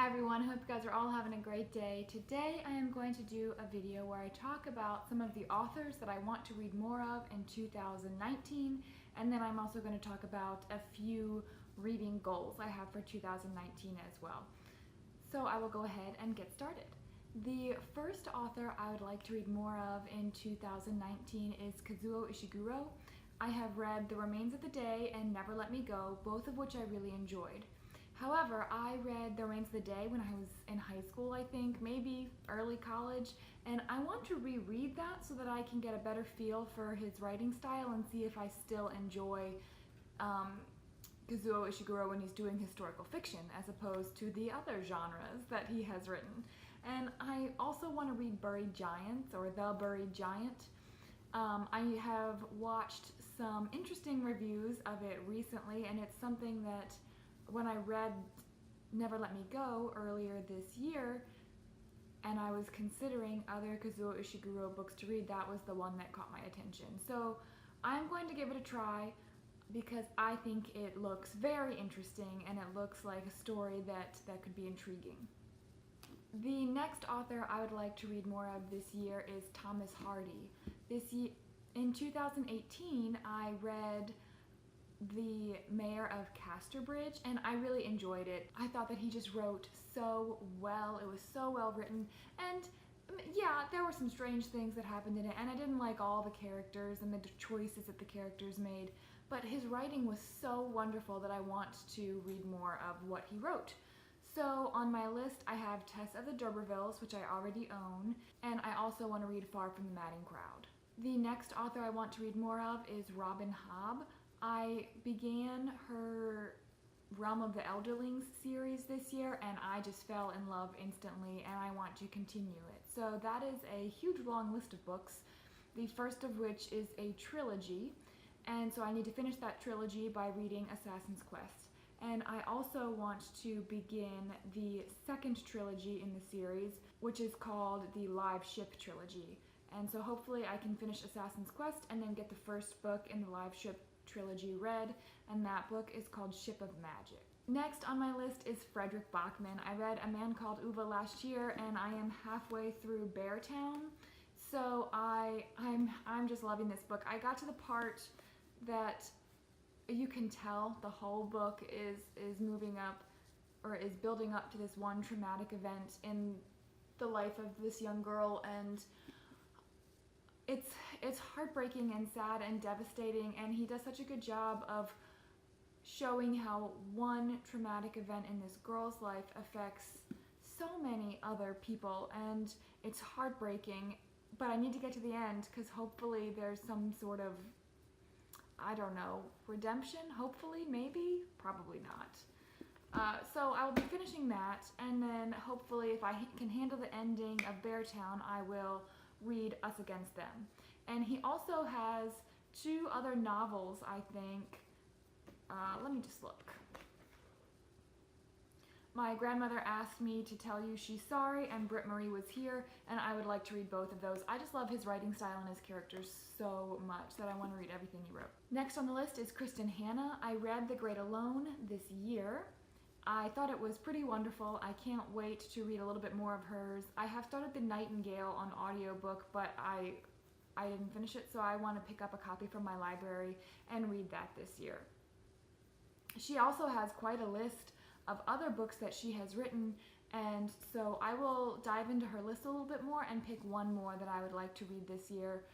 everyone, hope you guys are all having a great day. Today I am going to do a video where I talk about some of the authors that I want to read more of in 2019, and then I'm also going to talk about a few reading goals I have for 2019 as well. So I will go ahead and get started. The first author I would like to read more of in 2019 is Kazuo Ishiguro. I have read The Remains of the Day and Never Let Me Go, both of which I really enjoyed. However, I read The Remains of the Day when I was in high school, I think, maybe early college, and I want to reread that so that I can get a better feel for his writing style and see if I still enjoy Kazuo Ishiguro when he's doing historical fiction as opposed to the other genres that he has written. And I also want to read Buried Giants, or The Buried Giant. I have watched some interesting reviews of it recently, and it's something that when I read Never Let Me Go earlier this year, and I was considering other Kazuo Ishiguro books to read, that was the one that caught my attention. So I'm going to give it a try because I think it looks very interesting and it looks like a story that could be intriguing. The next author I would like to read more of this year is Thomas Hardy. In 2018, I read The Mayor of Casterbridge, and I really enjoyed it. I thought that he just wrote so well. It was so well written, and yeah, there were some strange things that happened in it, and I didn't like all the characters and the choices that the characters made, but his writing was so wonderful that I want to read more of what he wrote. So on my list, I have Tess of the D'Urbervilles, which I already own, and I also want to read Far from the Madding Crowd. The next author I want to read more of is Robin Hobb. I began her Realm of the Elderlings series this year, and I just fell in love instantly, and I want to continue it. So that is a huge long list of books, the first of which is a trilogy, and so I need to finish that trilogy by reading Assassin's Quest. And I also want to begin the second trilogy in the series, which is called the Live Ship Trilogy. And so hopefully I can finish Assassin's Quest and then get the first book in the Live Ship Trilogy read, and that book is called Ship of Magic. Next on my list is Frederick Bachman. I read A Man Called Uwe last year, and I am halfway through Beartown, so I'm just loving this book. I got to the part that you can tell the whole book is moving up, or is building up to this one traumatic event in the life of this young girl, and it's heartbreaking and sad and devastating, and he does such a good job of showing how one traumatic event in this girl's life affects so many other people, and it's heartbreaking, but I need to get to the end because hopefully there's some sort of, I don't know, redemption, hopefully, maybe, probably not. So I will be finishing that, and then hopefully if I can handle the ending of Beartown, I will read Us Against Them. And he also has two other novels, I think. Let me just look. My Grandmother Asked Me to Tell You She's Sorry and Britt Marie Was Here, and I would like to read both of those. I just love his writing style and his characters so much that I want to read everything he wrote. Next on the list is Kristen Hanna. I read The Great Alone this year. I thought it was pretty wonderful. I can't wait to read a little bit more of hers. I have started The Nightingale on audiobook, but I didn't finish it, so I want to pick up a copy from my library and read that this year. She also has quite a list of other books that she has written, and so I will dive into her list a little bit more and pick one more that I would like to read this year.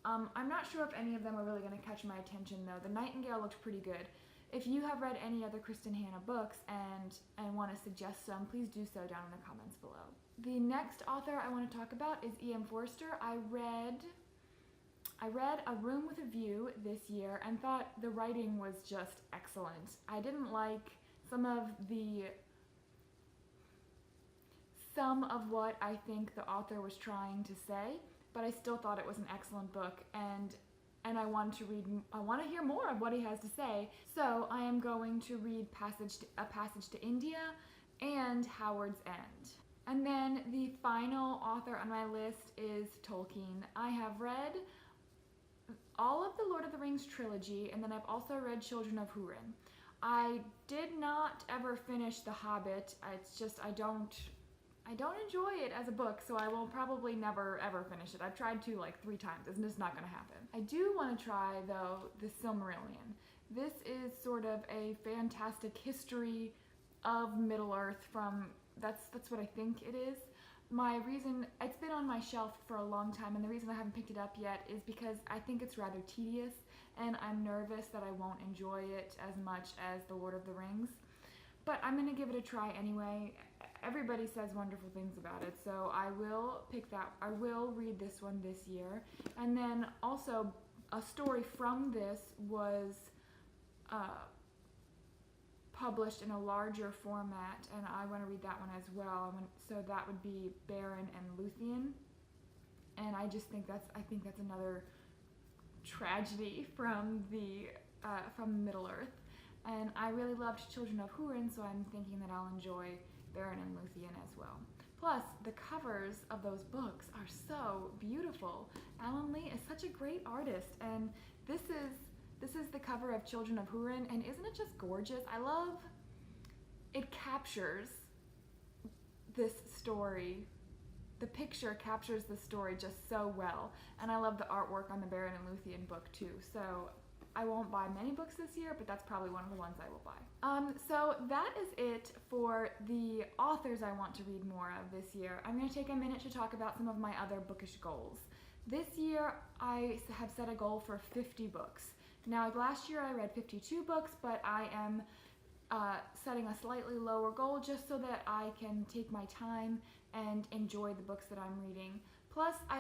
I'm not sure if any of them are really going to catch my attention though. The Nightingale looked pretty good. If you have read any other Kristen Hanna books and want to suggest some, please do so down in the comments below. The next author I want to talk about is E.M. Forster. I read A Room with a View this year and thought the writing was just excellent. I didn't like some of what I think the author was trying to say, but I still thought it was an excellent book, and I want to hear more of what he has to say. So I am going to read A Passage to India and Howard's End. And then the final author on my list is Tolkien. I have read all of the Lord of the Rings trilogy, and then I've also read Children of Húrin. I did not ever finish The Hobbit. It's just I don't enjoy it as a book, so I will probably never ever finish it. I've tried to like 3 times. It's just not going to happen. I do want to try though the Silmarillion. This is sort of a fantastic history of Middle-earth from that's what I think it is. My reason, it's been on my shelf for a long time, and the reason I haven't picked it up yet is because I think it's rather tedious, and I'm nervous that I won't enjoy it as much as The Lord of the Rings. But I'm going to give it a try anyway. Everybody says wonderful things about it, so I will read this one this year. And then also, a story from this was published in a larger format, and I want to read that one as well. So that would be Beren and Luthien, and I think that's another tragedy from Middle Earth. And I really loved Children of Húrin, so I'm thinking that I'll enjoy Beren and Luthien as well. Plus, the covers of those books are so beautiful. Alan Lee is such a great artist, and this is the cover of Children of Húrin, and isn't it just gorgeous? It captures this story. The picture captures the story just so well, and I love the artwork on the Beren and Luthien book too. So I won't buy many books this year, but that's probably one of the ones I will buy. So that is it for the authors I want to read more of this year. I'm going to take a minute to talk about some of my other bookish goals. This year I have set a goal for 50 books. Now, last year I read 52 books, but I am setting a slightly lower goal just so that I can take my time and enjoy the books that I'm reading. Plus, I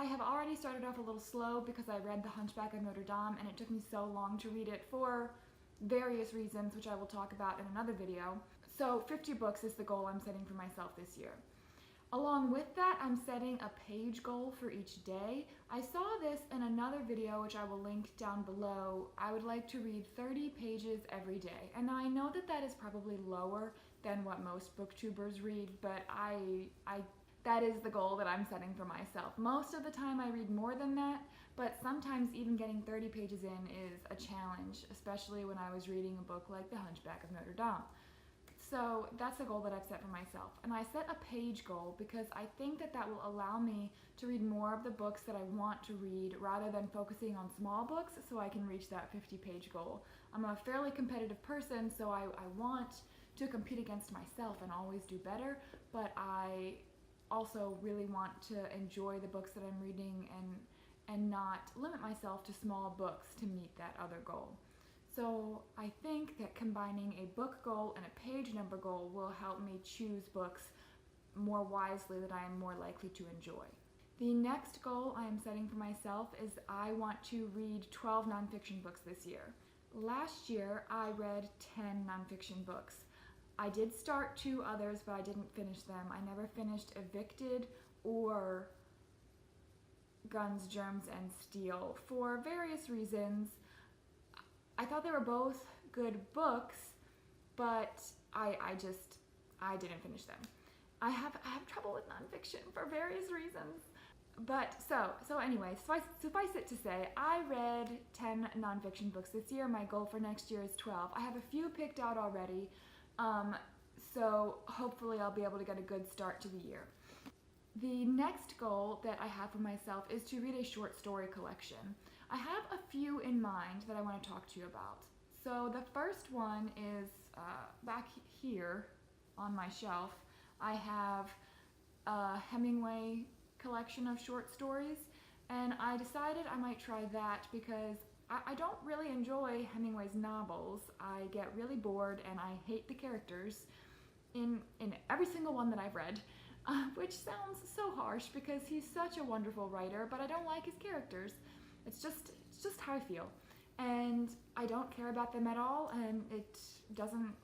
have already started off a little slow because I read The Hunchback of Notre Dame, and it took me so long to read it for various reasons, which I will talk about in another video. So 50 books is the goal I'm setting for myself this year. Along with that, I'm setting a page goal for each day. I saw this in another video, which I will link down below. I would like to read 30 pages every day. And now I know that that is probably lower than what most booktubers read, but that is the goal that I'm setting for myself. Most of the time I read more than that, but sometimes even getting 30 pages in is a challenge, especially when I was reading a book like The Hunchback of Notre Dame. So that's a goal that I've set for myself. And I set a page goal because I think that will allow me to read more of the books that I want to read rather than focusing on small books so I can reach that 50-page goal. I'm a fairly competitive person, so I want to compete against myself and always do better, but I also really want to enjoy the books that I'm reading and not limit myself to small books to meet that other goal. So I think that combining a book goal and a page number goal will help me choose books more wisely that I am more likely to enjoy. The next goal I am setting for myself is I want to read 12 nonfiction books this year. Last year I read 10 nonfiction books. I did start 2 others, but I didn't finish them. I never finished Evicted or Guns, Germs, and Steel for various reasons. I thought they were both good books, but I didn't finish them. I have trouble with nonfiction for various reasons. But so anyway, suffice it to say, I read 10 nonfiction books this year. My goal for next year is 12. I have a few picked out already, so hopefully I'll be able to get a good start to the year. The next goal that I have for myself is to read a short story collection. I have a few in mind that I want to talk to you about. So the first one is back here on my shelf. I have a Hemingway collection of short stories, and I decided I might try that because I don't really enjoy Hemingway's novels. I get really bored and I hate the characters in every single one that I've read, which sounds so harsh because he's such a wonderful writer, but I don't like his characters. It's just how I feel, and I don't care about them at all, and it doesn't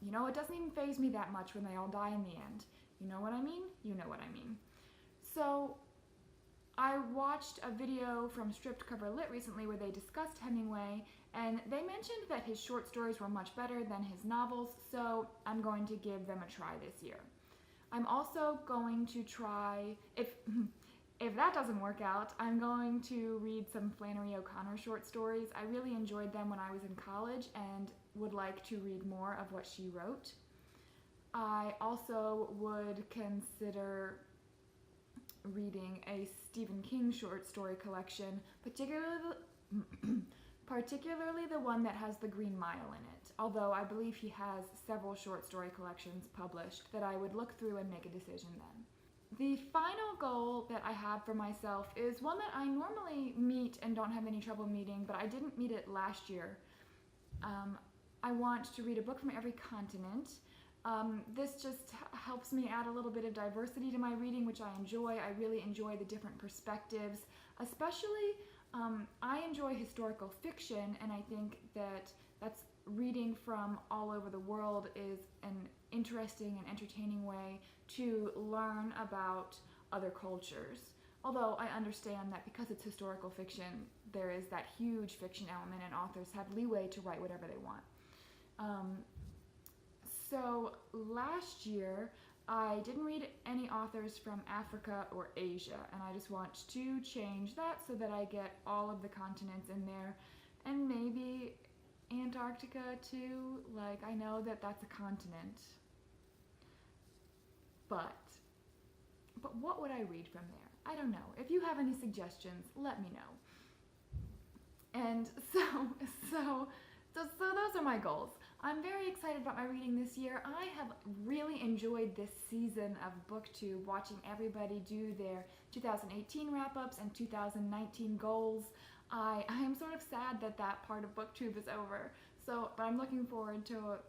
even faze me that much when they all die in the end. You know what I mean? You know what I mean. So I watched a video from Stripped Cover Lit recently where they discussed Hemingway, and they mentioned that his short stories were much better than his novels, so I'm going to give them a try this year. I'm also going to try, If that doesn't work out, I'm going to read some Flannery O'Connor short stories. I really enjoyed them when I was in college and would like to read more of what she wrote. I also would consider reading a Stephen King short story collection, particularly the one that has The Green Mile in it, although I believe he has several short story collections published that I would look through and make a decision then. The final goal that I have for myself is one that I normally meet and don't have any trouble meeting, but I didn't meet it last year. I want to read a book from every continent. This just helps me add a little bit of diversity to my reading, which I enjoy. I really enjoy the different perspectives, especially I enjoy historical fiction, and I think that's reading from all over the world is an interesting and entertaining way to learn about other cultures. Although I understand that because it's historical fiction, there is that huge fiction element, and authors have leeway to write whatever they want. So last year, I didn't read any authors from Africa or Asia, and I just want to change that so that I get all of the continents in there, and maybe Antarctica too. Like, I know that that's a continent, but what would I read from there? I don't know. If you have any suggestions, let me know. And so those are my goals. I'm very excited about my reading this year. I have really enjoyed this season of BookTube, watching everybody do their 2018 wrap-ups and 2019 goals. I am sort of sad that part of BookTube is over. But I'm looking forward to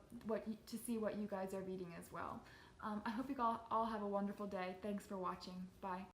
see what you guys are reading as well. I hope you all have a wonderful day. Thanks for watching. Bye.